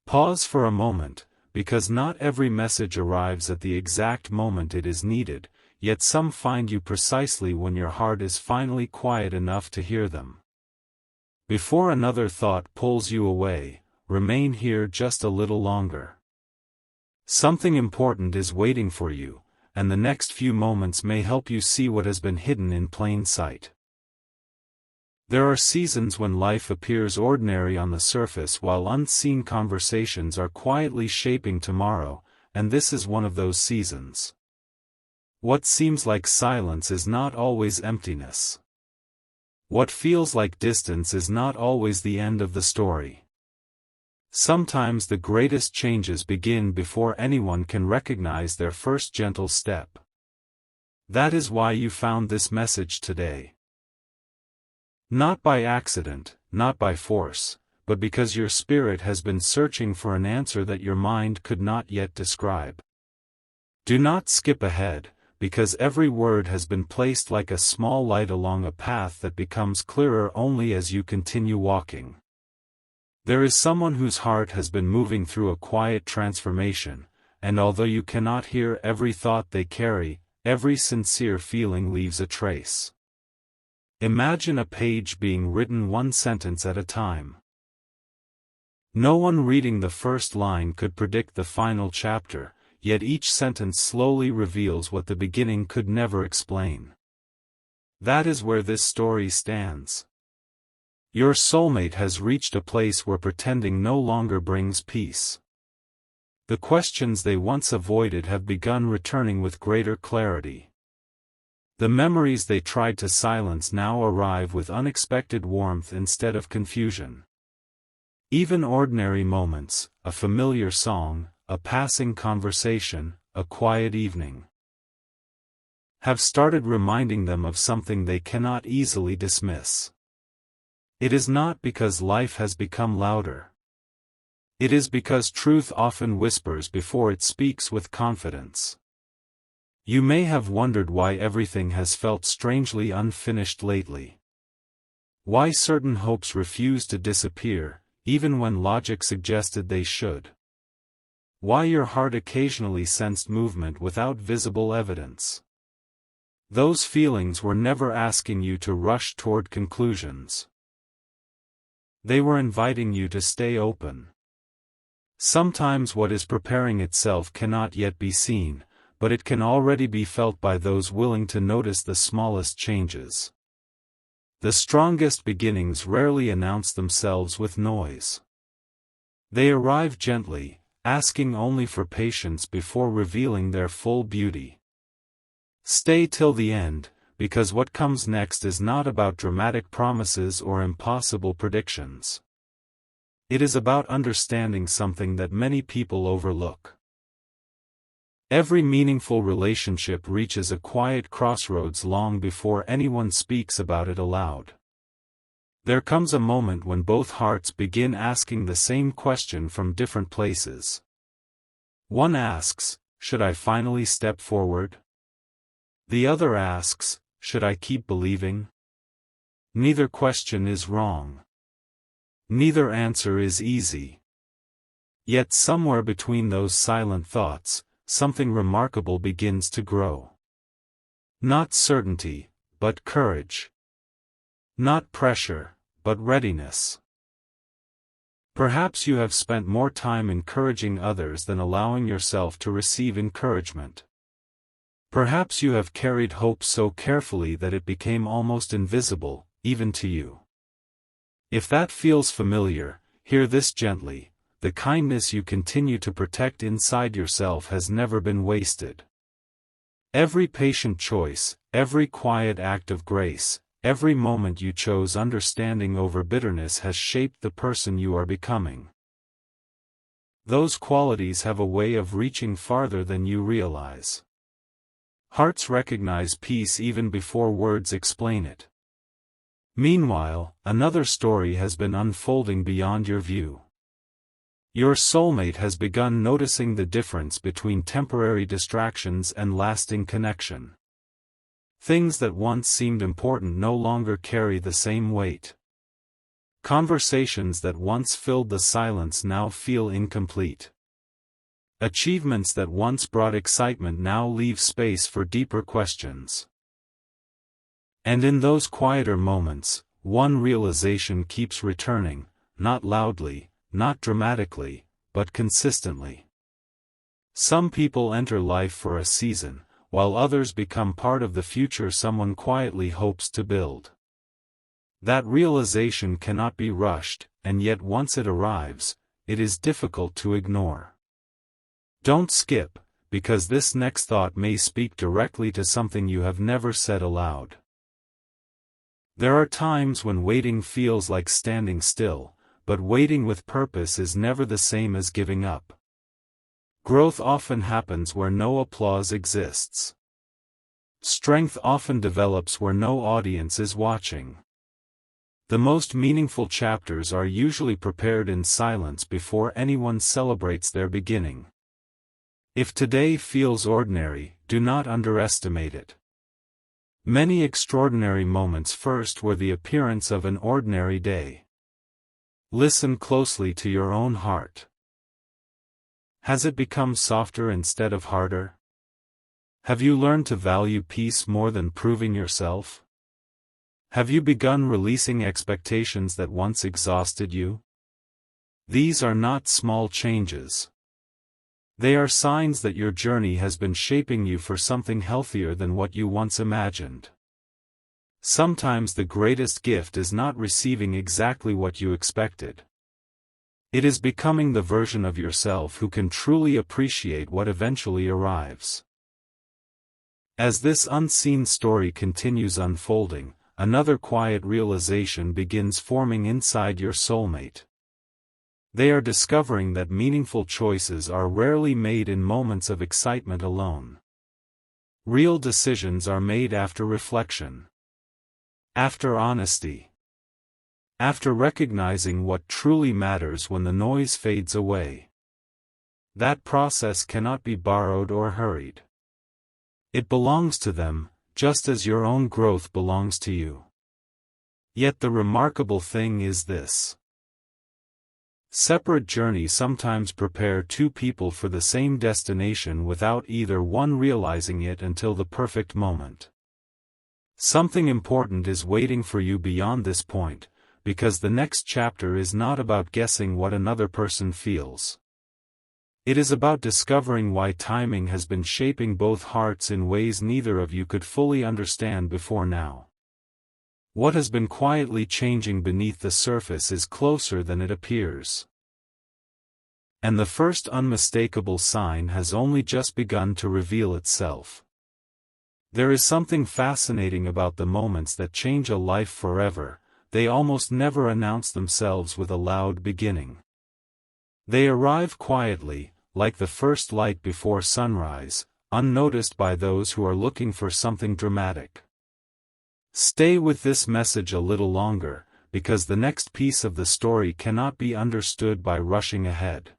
Pause for a moment, because not every message arrives at the exact moment it is needed, yet some find you precisely when your heart is finally quiet enough to hear them. Before another thought pulls you away, remain here just a little longer. Something important is waiting for you, and the next few moments may help you see what has been hidden in plain sight. There are seasons when life appears ordinary on the surface while unseen conversations are quietly shaping tomorrow, and this is one of those seasons. What seems like silence is not always emptiness. What feels like distance is not always the end of the story. Sometimes the greatest changes begin before anyone can recognize their first gentle step. That is why you found this message today. Not by accident, not by force, but because your spirit has been searching for an answer that your mind could not yet describe. Do not skip ahead, because every word has been placed like a small light along a path that becomes clearer only as you continue walking. There is someone whose heart has been moving through a quiet transformation, and although you cannot hear every thought they carry, every sincere feeling leaves a trace. Imagine a page being written one sentence at a time. No one reading the first line could predict the final chapter, yet each sentence slowly reveals what the beginning could never explain. That is where this story stands. Your soulmate has reached a place where pretending no longer brings peace. The questions they once avoided have begun returning with greater clarity. The memories they tried to silence now arrive with unexpected warmth instead of confusion. Even ordinary moments, a familiar song, a passing conversation, a quiet evening, have started reminding them of something they cannot easily dismiss. It is not because life has become louder. It is because truth often whispers before it speaks with confidence. You may have wondered why everything has felt strangely unfinished lately. Why certain hopes refuse to disappear, even when logic suggested they should. Why your heart occasionally sensed movement without visible evidence. Those feelings were never asking you to rush toward conclusions. They were inviting you to stay open. Sometimes what is preparing itself cannot yet be seen, but it can already be felt by those willing to notice the smallest changes. The strongest beginnings rarely announce themselves with noise. They arrive gently, asking only for patience before revealing their full beauty. Stay till the end, because what comes next is not about dramatic promises or impossible predictions. It is about understanding something that many people overlook. Every meaningful relationship reaches a quiet crossroads long before anyone speaks about it aloud. There comes a moment when both hearts begin asking the same question from different places. One asks, "Should I finally step forward?" The other asks, "Should I keep believing?" Neither question is wrong. Neither answer is easy. Yet somewhere between those silent thoughts, something remarkable begins to grow. Not certainty, but courage. Not pressure, but readiness. Perhaps you have spent more time encouraging others than allowing yourself to receive encouragement. Perhaps you have carried hope so carefully that it became almost invisible, even to you. If that feels familiar, hear this gently. The kindness you continue to protect inside yourself has never been wasted. Every patient choice, every quiet act of grace, every moment you chose understanding over bitterness has shaped the person you are becoming. Those qualities have a way of reaching farther than you realize. Hearts recognize peace even before words explain it. Meanwhile, another story has been unfolding beyond your view. Your soulmate has begun noticing the difference between temporary distractions and lasting connection. Things that once seemed important no longer carry the same weight. Conversations that once filled the silence now feel incomplete. Achievements that once brought excitement now leave space for deeper questions. And in those quieter moments, one realization keeps returning, not loudly, not dramatically, but consistently. Some people enter life for a season, while others become part of the future someone quietly hopes to build. That realization cannot be rushed, and yet once it arrives, it is difficult to ignore. Don't skip, because this next thought may speak directly to something you have never said aloud. There are times when waiting feels like standing still, but waiting with purpose is never the same as giving up. Growth often happens where no applause exists. Strength often develops where no audience is watching. The most meaningful chapters are usually prepared in silence before anyone celebrates their beginning. If today feels ordinary, do not underestimate it. Many extraordinary moments first were the appearance of an ordinary day. Listen closely to your own heart. Has it become softer instead of harder? Have you learned to value peace more than proving yourself? Have you begun releasing expectations that once exhausted you? These are not small changes. They are signs that your journey has been shaping you for something healthier than what you once imagined. Sometimes the greatest gift is not receiving exactly what you expected. It is becoming the version of yourself who can truly appreciate what eventually arrives. As this unseen story continues unfolding, another quiet realization begins forming inside your soulmate. They are discovering that meaningful choices are rarely made in moments of excitement alone. Real decisions are made after reflection. After honesty. After recognizing what truly matters when the noise fades away. That process cannot be borrowed or hurried. It belongs to them, just as your own growth belongs to you. Yet the remarkable thing is this. Separate journeys sometimes prepare two people for the same destination without either one realizing it until the perfect moment. Something important is waiting for you beyond this point, because the next chapter is not about guessing what another person feels. It is about discovering why timing has been shaping both hearts in ways neither of you could fully understand before now. What has been quietly changing beneath the surface is closer than it appears. And the first unmistakable sign has only just begun to reveal itself. There is something fascinating about the moments that change a life forever. They almost never announce themselves with a loud beginning. They arrive quietly, like the first light before sunrise, unnoticed by those who are looking for something dramatic. Stay with this message a little longer, because the next piece of the story cannot be understood by rushing ahead.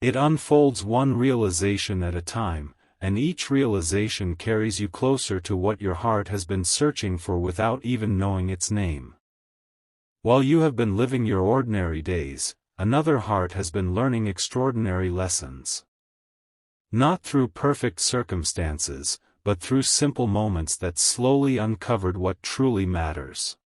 It unfolds one realization at a time, and each realization carries you closer to what your heart has been searching for without even knowing its name. While you have been living your ordinary days, another heart has been learning extraordinary lessons. Not through perfect circumstances, but through simple moments that slowly uncovered what truly matters.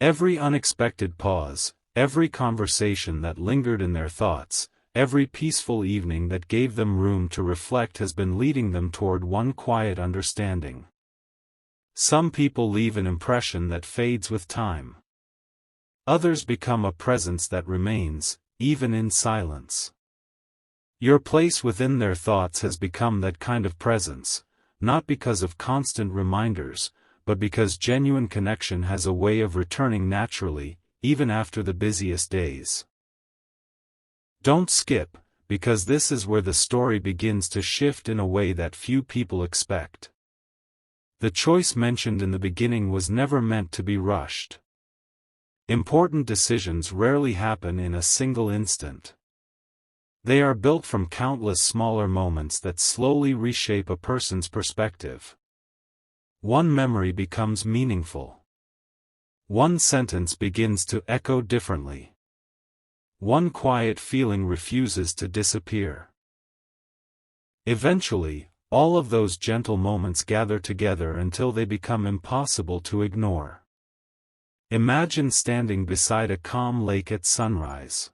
Every unexpected pause, every conversation that lingered in their thoughts, every peaceful evening that gave them room to reflect has been leading them toward one quiet understanding. Some people leave an impression that fades with time. Others become a presence that remains, even in silence. Your place within their thoughts has become that kind of presence, not because of constant reminders, but because genuine connection has a way of returning naturally, even after the busiest days. Don't skip, because this is where the story begins to shift in a way that few people expect. The choice mentioned in the beginning was never meant to be rushed. Important decisions rarely happen in a single instant. They are built from countless smaller moments that slowly reshape a person's perspective. One memory becomes meaningful. One sentence begins to echo differently. One quiet feeling refuses to disappear. Eventually, all of those gentle moments gather together until they become impossible to ignore. Imagine standing beside a calm lake at sunrise.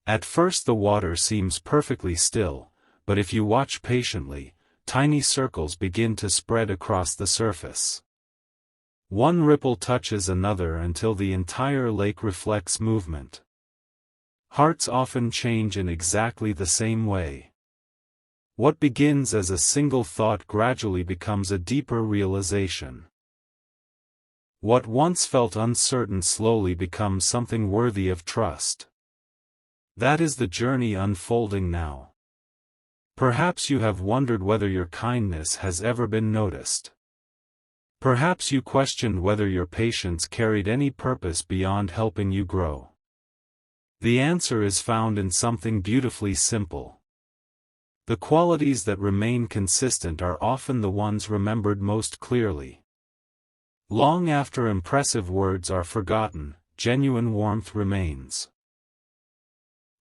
At first the water seems perfectly still, but if you watch patiently, tiny circles begin to spread across the surface. One ripple touches another until the entire lake reflects movement. Hearts often change in exactly the same way. What begins as a single thought gradually becomes a deeper realization. What once felt uncertain slowly becomes something worthy of trust. That is the journey unfolding now. Perhaps you have wondered whether your kindness has ever been noticed. Perhaps you questioned whether your patience carried any purpose beyond helping you grow. The answer is found in something beautifully simple. The qualities that remain consistent are often the ones remembered most clearly. Long after impressive words are forgotten, genuine warmth remains.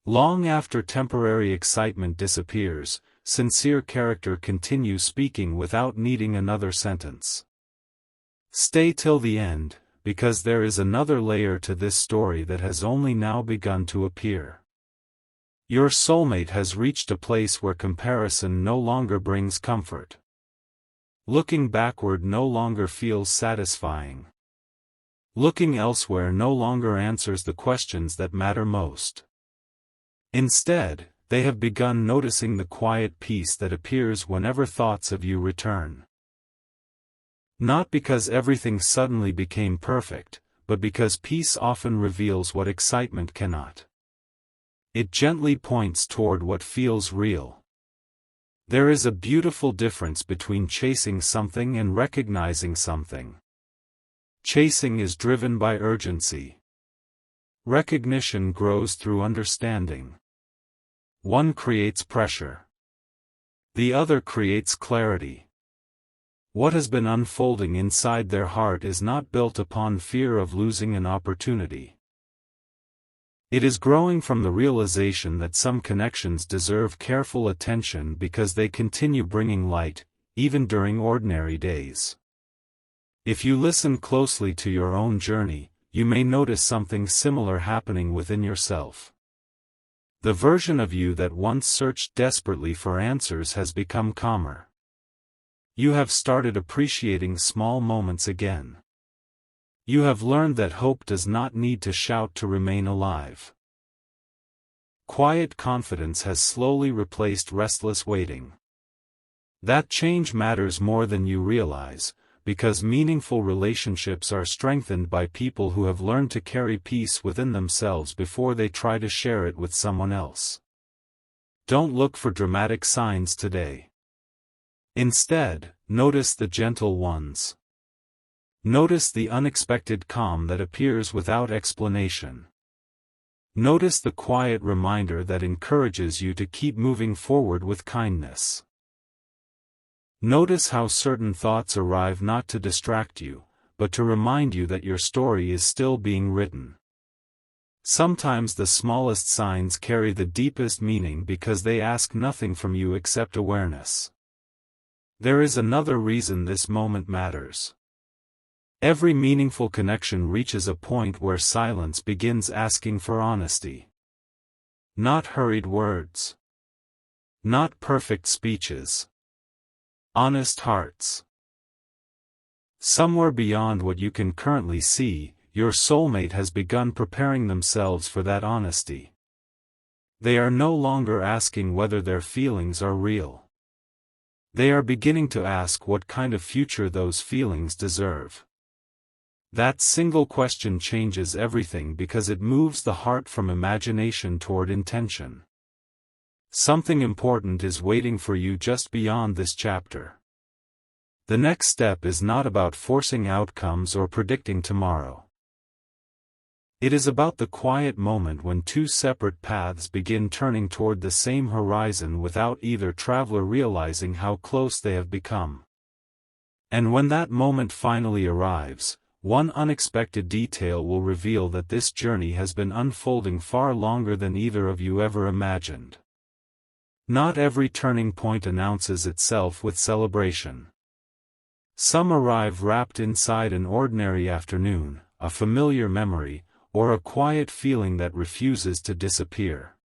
Long after temporary excitement disappears, sincere character continues speaking without needing another sentence. Stay till the end, because there is another layer to this story that has only now begun to appear. Your soulmate has reached a place where comparison no longer brings comfort. Looking backward no longer feels satisfying. Looking elsewhere no longer answers the questions that matter most. Instead, they have begun noticing the quiet peace that appears whenever thoughts of you return. Not because everything suddenly became perfect, but because peace often reveals what excitement cannot. It gently points toward what feels real. There is a beautiful difference between chasing something and recognizing something. Chasing is driven by urgency. Recognition grows through understanding. One creates pressure. The other creates clarity. What has been unfolding inside their heart is not built upon fear of losing an opportunity. It is growing from the realization that some connections deserve careful attention because they continue bringing light, even during ordinary days. If you listen closely to your own journey, you may notice something similar happening within yourself. The version of you that once searched desperately for answers has become calmer. You have started appreciating small moments again. You have learned that hope does not need to shout to remain alive. Quiet confidence has slowly replaced restless waiting. That change matters more than you realize, because meaningful relationships are strengthened by people who have learned to carry peace within themselves before they try to share it with someone else. Don't look for dramatic signs today. Instead, notice the gentle ones. Notice the unexpected calm that appears without explanation. Notice the quiet reminder that encourages you to keep moving forward with kindness. Notice how certain thoughts arrive not to distract you, but to remind you that your story is still being written. Sometimes the smallest signs carry the deepest meaning because they ask nothing from you except awareness. There is another reason this moment matters. Every meaningful connection reaches a point where silence begins asking for honesty. Not hurried words. Not perfect speeches. Honest hearts. Somewhere beyond what you can currently see, your soulmate has begun preparing themselves for that honesty. They are no longer asking whether their feelings are real. They are beginning to ask what kind of future those feelings deserve. That single question changes everything because it moves the heart from imagination toward intention. Something important is waiting for you just beyond this chapter. The next step is not about forcing outcomes or predicting tomorrow. It is about the quiet moment when two separate paths begin turning toward the same horizon without either traveler realizing how close they have become. And when that moment finally arrives, one unexpected detail will reveal that this journey has been unfolding far longer than either of you ever imagined. Not every turning point announces itself with celebration. Some arrive wrapped inside an ordinary afternoon, a familiar memory, or a quiet feeling that refuses to disappear.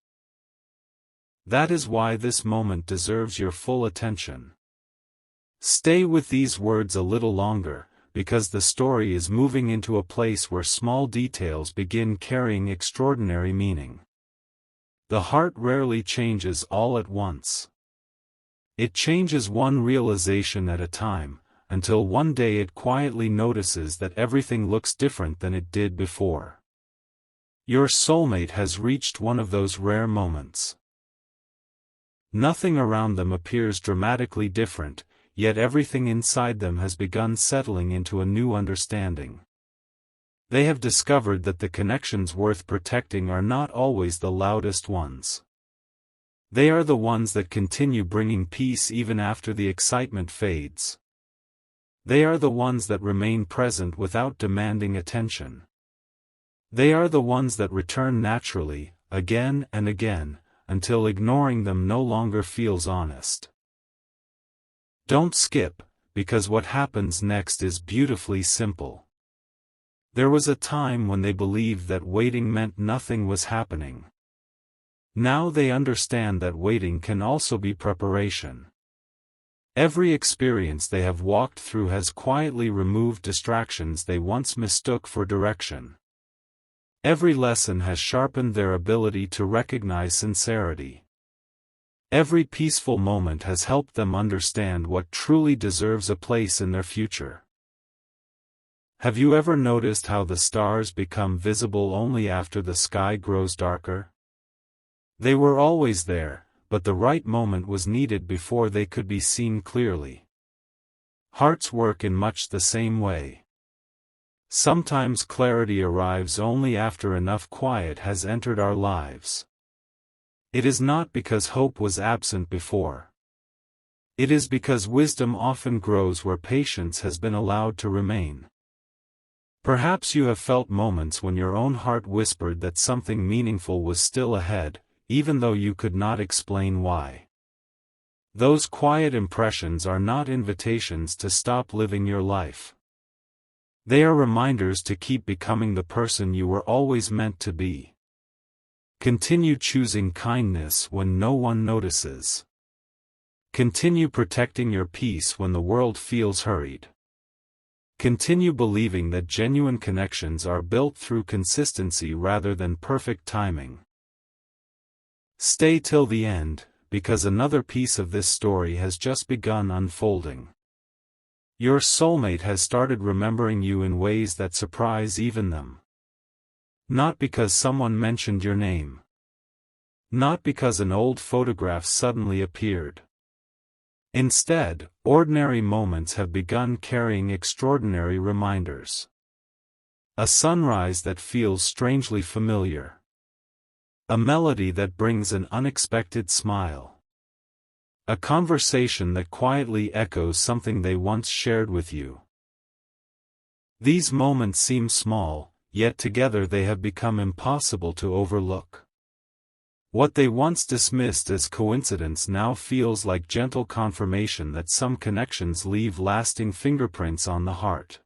That is why this moment deserves your full attention. Stay with these words a little longer, because the story is moving into a place where small details begin carrying extraordinary meaning. The heart rarely changes all at once. It changes one realization at a time, until one day it quietly notices that everything looks different than it did before. Your soulmate has reached one of those rare moments. Nothing around them appears dramatically different, yet everything inside them has begun settling into a new understanding. They have discovered that the connections worth protecting are not always the loudest ones. They are the ones that continue bringing peace even after the excitement fades. They are the ones that remain present without demanding attention. They are the ones that return naturally, again and again, until ignoring them no longer feels honest. Don't skip, because what happens next is beautifully simple. There was a time when they believed that waiting meant nothing was happening. Now they understand that waiting can also be preparation. Every experience they have walked through has quietly removed distractions they once mistook for direction. Every lesson has sharpened their ability to recognize sincerity. Every peaceful moment has helped them understand what truly deserves a place in their future. Have you ever noticed how the stars become visible only after the sky grows darker? They were always there, but the right moment was needed before they could be seen clearly. Hearts work in much the same way. Sometimes clarity arrives only after enough quiet has entered our lives. It is not because hope was absent before. It is because wisdom often grows where patience has been allowed to remain. Perhaps you have felt moments when your own heart whispered that something meaningful was still ahead, even though you could not explain why. Those quiet impressions are not invitations to stop living your life. They are reminders to keep becoming the person you were always meant to be. Continue choosing kindness when no one notices. Continue protecting your peace when the world feels hurried. Continue believing that genuine connections are built through consistency rather than perfect timing. Stay till the end, because another piece of this story has just begun unfolding. Your soulmate has started remembering you in ways that surprise even them. Not because someone mentioned your name. Not because an old photograph suddenly appeared. Instead, ordinary moments have begun carrying extraordinary reminders. A sunrise that feels strangely familiar. A melody that brings an unexpected smile. A conversation that quietly echoes something they once shared with you. These moments seem small, yet together they have become impossible to overlook. What they once dismissed as coincidence now feels like gentle confirmation that some connections leave lasting fingerprints on the heart.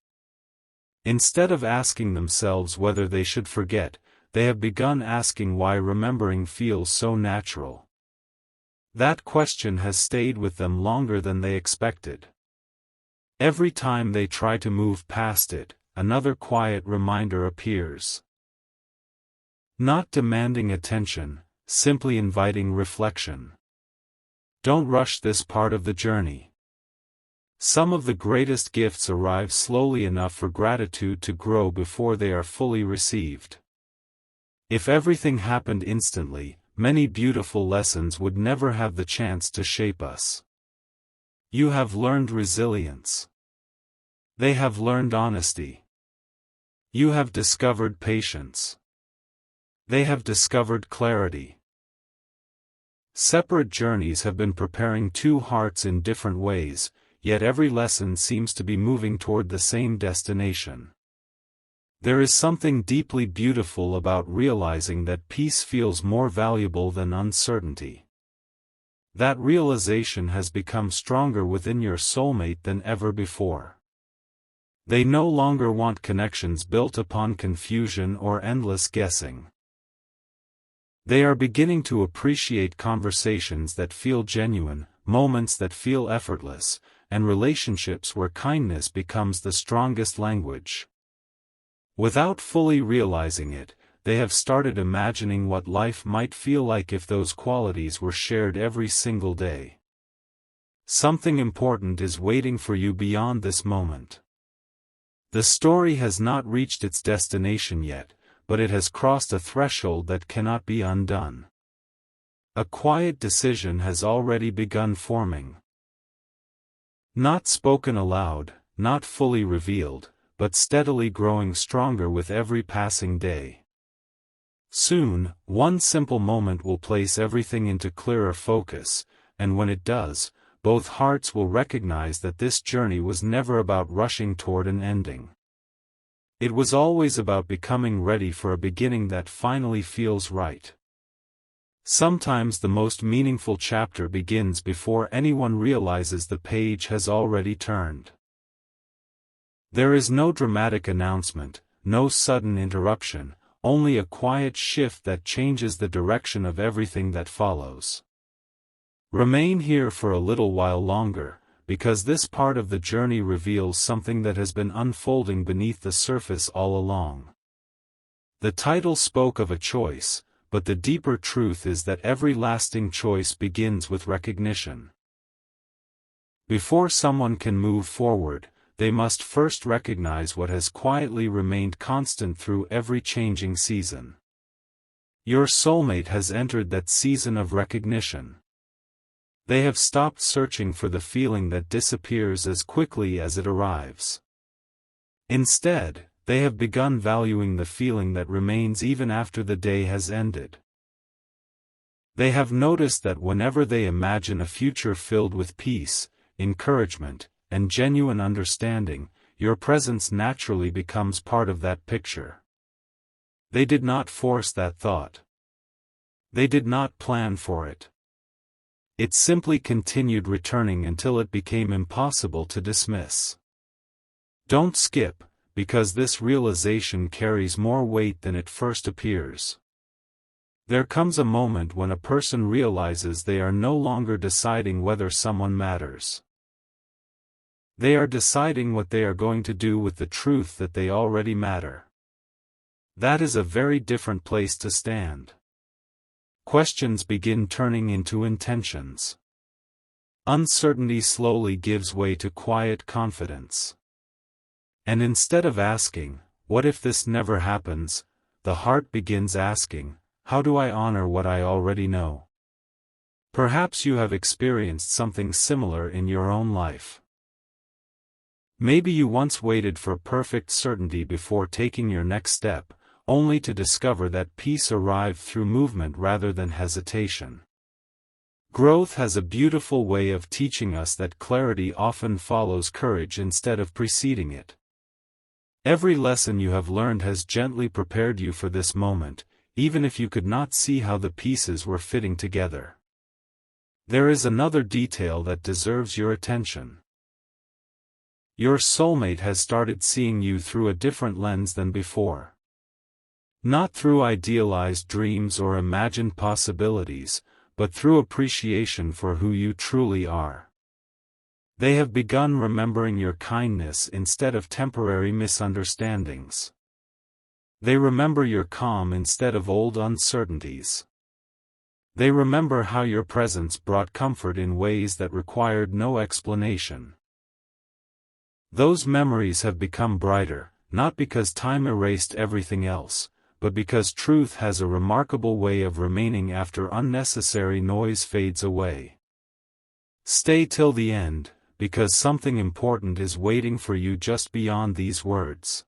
Instead of asking themselves whether they should forget, they have begun asking why remembering feels so natural. That question has stayed with them longer than they expected. Every time they try to move past it, another quiet reminder appears. Not demanding attention, simply inviting reflection. Don't rush this part of the journey. Some of the greatest gifts arrive slowly enough for gratitude to grow before they are fully received. If everything happened instantly, many beautiful lessons would never have the chance to shape us. You have learned resilience. They have learned honesty. You have discovered patience. They have discovered clarity. Separate journeys have been preparing two hearts in different ways, yet every lesson seems to be moving toward the same destination. There is something deeply beautiful about realizing that peace feels more valuable than uncertainty. That realization has become stronger within your soulmate than ever before. They no longer want connections built upon confusion or endless guessing. They are beginning to appreciate conversations that feel genuine, moments that feel effortless, and relationships where kindness becomes the strongest language. Without fully realizing it, they have started imagining what life might feel like if those qualities were shared every single day. Something important is waiting for you beyond this moment. The story has not reached its destination yet, but it has crossed a threshold that cannot be undone. A quiet decision has already begun forming. Not spoken aloud, not fully revealed, but steadily growing stronger with every passing day. Soon, one simple moment will place everything into clearer focus, and when it does, both hearts will recognize that this journey was never about rushing toward an ending. It was always about becoming ready for a beginning that finally feels right. Sometimes the most meaningful chapter begins before anyone realizes the page has already turned. There is no dramatic announcement, no sudden interruption, only a quiet shift that changes the direction of everything that follows. Remain here for a little while longer, because this part of the journey reveals something that has been unfolding beneath the surface all along. The title spoke of a choice, but the deeper truth is that every lasting choice begins with recognition. Before someone can move forward, they must first recognize what has quietly remained constant through every changing season. Your soulmate has entered that season of recognition. They have stopped searching for the feeling that disappears as quickly as it arrives. Instead, they have begun valuing the feeling that remains even after the day has ended. They have noticed that whenever they imagine a future filled with peace, encouragement, and genuine understanding, your presence naturally becomes part of that picture. They did not force that thought. They did not plan for it. It simply continued returning until it became impossible to dismiss. Don't skip, because this realization carries more weight than it first appears. There comes a moment when a person realizes they are no longer deciding whether someone matters. They are deciding what they are going to do with the truth that they already matter. That is a very different place to stand. Questions begin turning into intentions. Uncertainty slowly gives way to quiet confidence. And instead of asking, "What if this never happens?" the heart begins asking, "How do I honor what I already know?" Perhaps you have experienced something similar in your own life. Maybe you once waited for perfect certainty before taking your next step, only to discover that peace arrived through movement rather than hesitation. Growth has a beautiful way of teaching us that clarity often follows courage instead of preceding it. Every lesson you have learned has gently prepared you for this moment, even if you could not see how the pieces were fitting together. There is another detail that deserves your attention. Your soulmate has started seeing you through a different lens than before. Not through idealized dreams or imagined possibilities, but through appreciation for who you truly are. They have begun remembering your kindness instead of temporary misunderstandings. They remember your calm instead of old uncertainties. They remember how your presence brought comfort in ways that required no explanation. Those memories have become brighter, not because time erased everything else, but because truth has a remarkable way of remaining after unnecessary noise fades away. Stay till the end, because something important is waiting for you just beyond these words.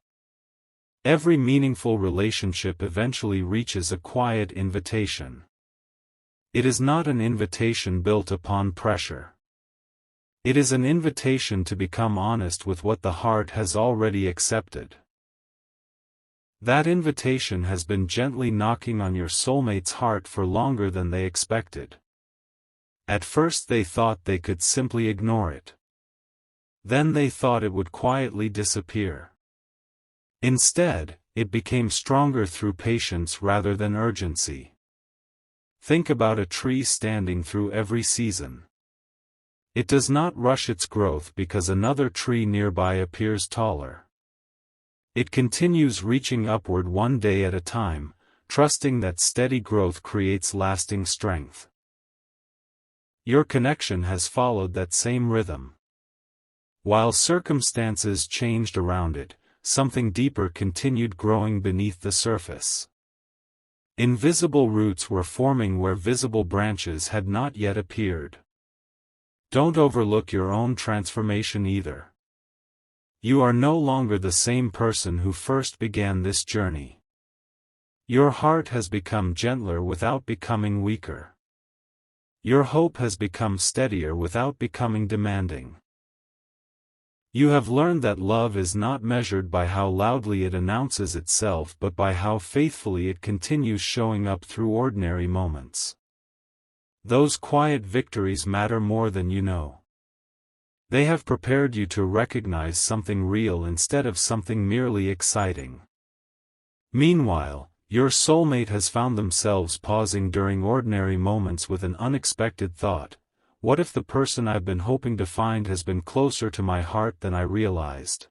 Every meaningful relationship eventually reaches a quiet invitation. It is not an invitation built upon pressure. It is an invitation to become honest with what the heart has already accepted. That invitation has been gently knocking on your soulmate's heart for longer than they expected. At first they thought they could simply ignore it. Then they thought it would quietly disappear. Instead, it became stronger through patience rather than urgency. Think about a tree standing through every season. It does not rush its growth because another tree nearby appears taller. It continues reaching upward one day at a time, trusting that steady growth creates lasting strength. Your connection has followed that same rhythm. While circumstances changed around it, something deeper continued growing beneath the surface. Invisible roots were forming where visible branches had not yet appeared. Don't overlook your own transformation either. You are no longer the same person who first began this journey. Your heart has become gentler without becoming weaker. Your hope has become steadier without becoming demanding. You have learned that love is not measured by how loudly it announces itself but by how faithfully it continues showing up through ordinary moments. Those quiet victories matter more than you know. They have prepared you to recognize something real instead of something merely exciting. Meanwhile, your soulmate has found themselves pausing during ordinary moments with an unexpected thought. What if the person I've been hoping to find has been closer to my heart than I realized?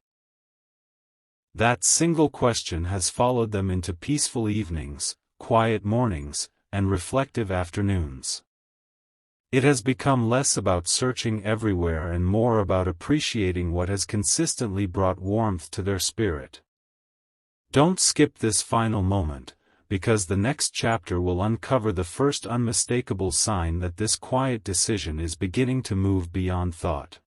That single question has followed them into peaceful evenings, quiet mornings, and reflective afternoons. It has become less about searching everywhere and more about appreciating what has consistently brought warmth to their spirit. Don't skip this final moment, because the next chapter will uncover the first unmistakable sign that this quiet decision is beginning to move beyond thought.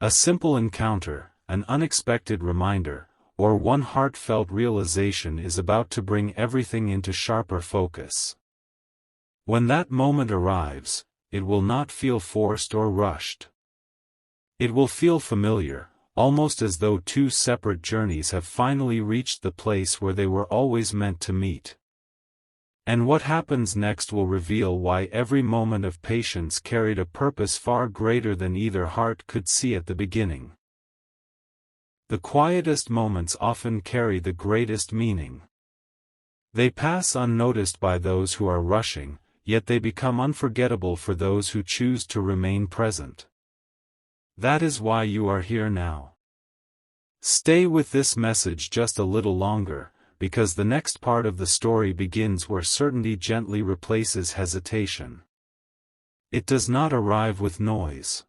A simple encounter, an unexpected reminder, or one heartfelt realization is about to bring everything into sharper focus. When that moment arrives, it will not feel forced or rushed. It will feel familiar, almost as though two separate journeys have finally reached the place where they were always meant to meet. And what happens next will reveal why every moment of patience carried a purpose far greater than either heart could see at the beginning. The quietest moments often carry the greatest meaning. They pass unnoticed by those who are rushing, yet they become unforgettable for those who choose to remain present. That is why you are here now. Stay with this message just a little longer, because the next part of the story begins where certainty gently replaces hesitation. It does not arrive with noise.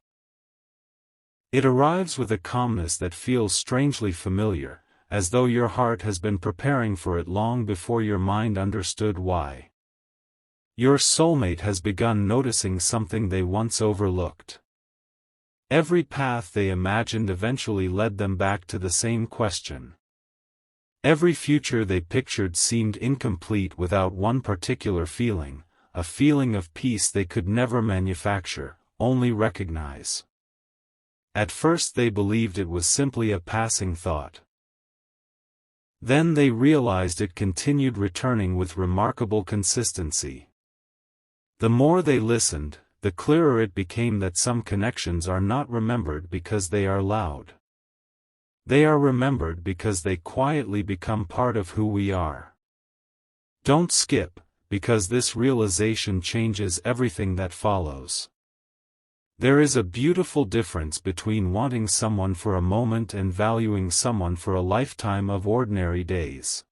It arrives with a calmness that feels strangely familiar, as though your heart has been preparing for it long before your mind understood why. Your soulmate has begun noticing something they once overlooked. Every path they imagined eventually led them back to the same question. Every future they pictured seemed incomplete without one particular feeling, a feeling of peace they could never manufacture, only recognize. At first they believed it was simply a passing thought. Then they realized it continued returning with remarkable consistency. The more they listened, the clearer it became that some connections are not remembered because they are loud. They are remembered because they quietly become part of who we are. Don't skip, because this realization changes everything that follows. There is a beautiful difference between wanting someone for a moment and valuing someone for a lifetime of ordinary days.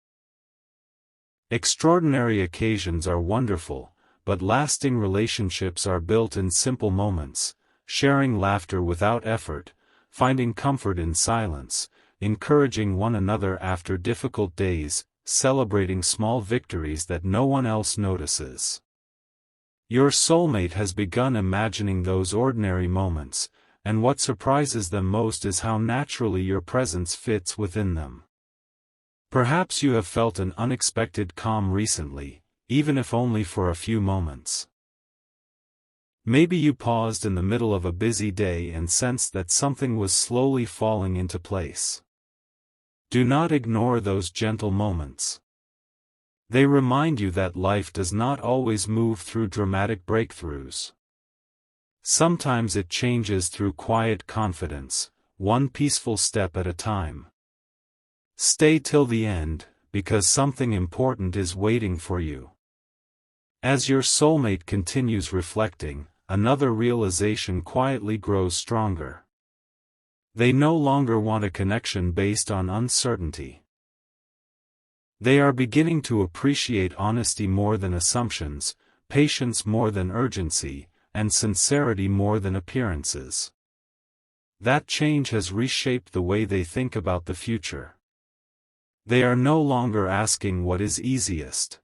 Extraordinary occasions are wonderful, but lasting relationships are built in simple moments, sharing laughter without effort, finding comfort in silence, encouraging one another after difficult days, celebrating small victories that no one else notices. Your soulmate has begun imagining those ordinary moments, and what surprises them most is how naturally your presence fits within them. Perhaps you have felt an unexpected calm recently, even if only for a few moments. Maybe you paused in the middle of a busy day and sensed that something was slowly falling into place. Do not ignore those gentle moments. They remind you that life does not always move through dramatic breakthroughs. Sometimes it changes through quiet confidence, one peaceful step at a time. Stay till the end, because something important is waiting for you. As your soulmate continues reflecting, another realization quietly grows stronger. They no longer want a connection based on uncertainty. They are beginning to appreciate honesty more than assumptions, patience more than urgency, and sincerity more than appearances. That change has reshaped the way they think about the future. They are no longer asking what is easiest.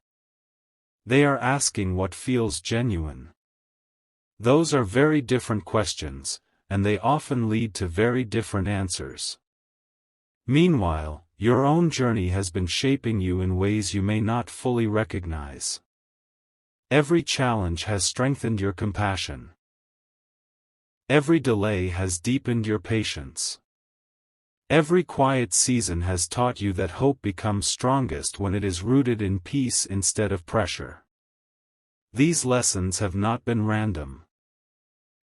They are asking what feels genuine. Those are very different questions, and they often lead to very different answers. Meanwhile, your own journey has been shaping you in ways you may not fully recognize. Every challenge has strengthened your compassion. Every delay has deepened your patience. Every quiet season has taught you that hope becomes strongest when it is rooted in peace instead of pressure. These lessons have not been random.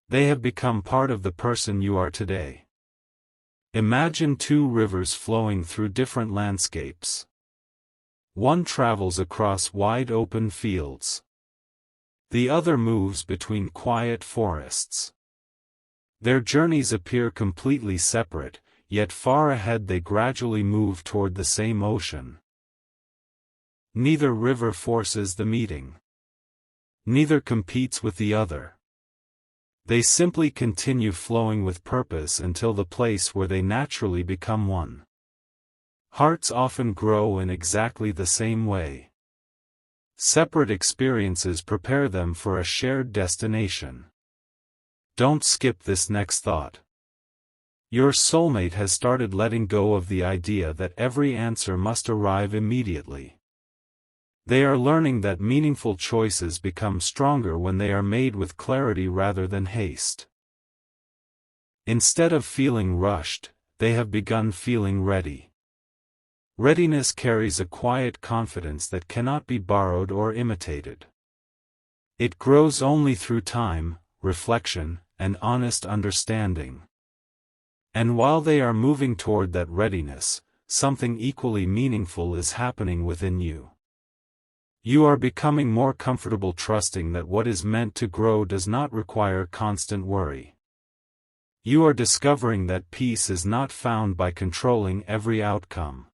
They have become part of the person you are today. Imagine two rivers flowing through different landscapes. One travels across wide open fields. The other moves between quiet forests. Their journeys appear completely separate, yet far ahead they gradually move toward the same ocean. Neither river forces the meeting. Neither competes with the other. They simply continue flowing with purpose until the place where they naturally become one. Hearts often grow in exactly the same way. Separate experiences prepare them for a shared destination. Don't skip this next thought. Your soulmate has started letting go of the idea that every answer must arrive immediately. They are learning that meaningful choices become stronger when they are made with clarity rather than haste. Instead of feeling rushed, they have begun feeling ready. Readiness carries a quiet confidence that cannot be borrowed or imitated. It grows only through time, reflection, and honest understanding. And while they are moving toward that readiness, something equally meaningful is happening within you. You are becoming more comfortable trusting that what is meant to grow does not require constant worry. You are discovering that peace is not found by controlling every outcome.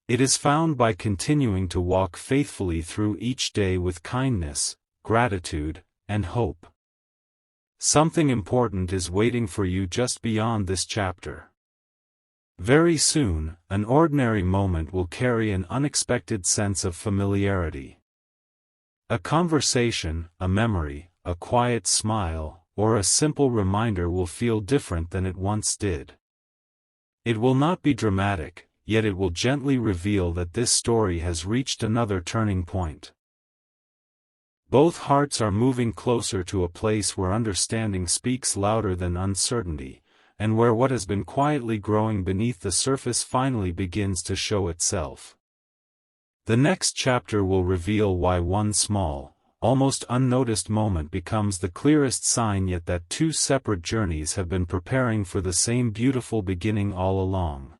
It is found by continuing to walk faithfully through each day with kindness, gratitude, and hope. Something important is waiting for you just beyond this chapter. Very soon, an ordinary moment will carry an unexpected sense of familiarity. A conversation, a memory, a quiet smile, or a simple reminder will feel different than it once did. It will not be dramatic, yet it will gently reveal that this story has reached another turning point. Both hearts are moving closer to a place where understanding speaks louder than uncertainty, and where what has been quietly growing beneath the surface finally begins to show itself. The next chapter will reveal why one small, almost unnoticed moment becomes the clearest sign, yet that two separate journeys have been preparing for the same beautiful beginning all along.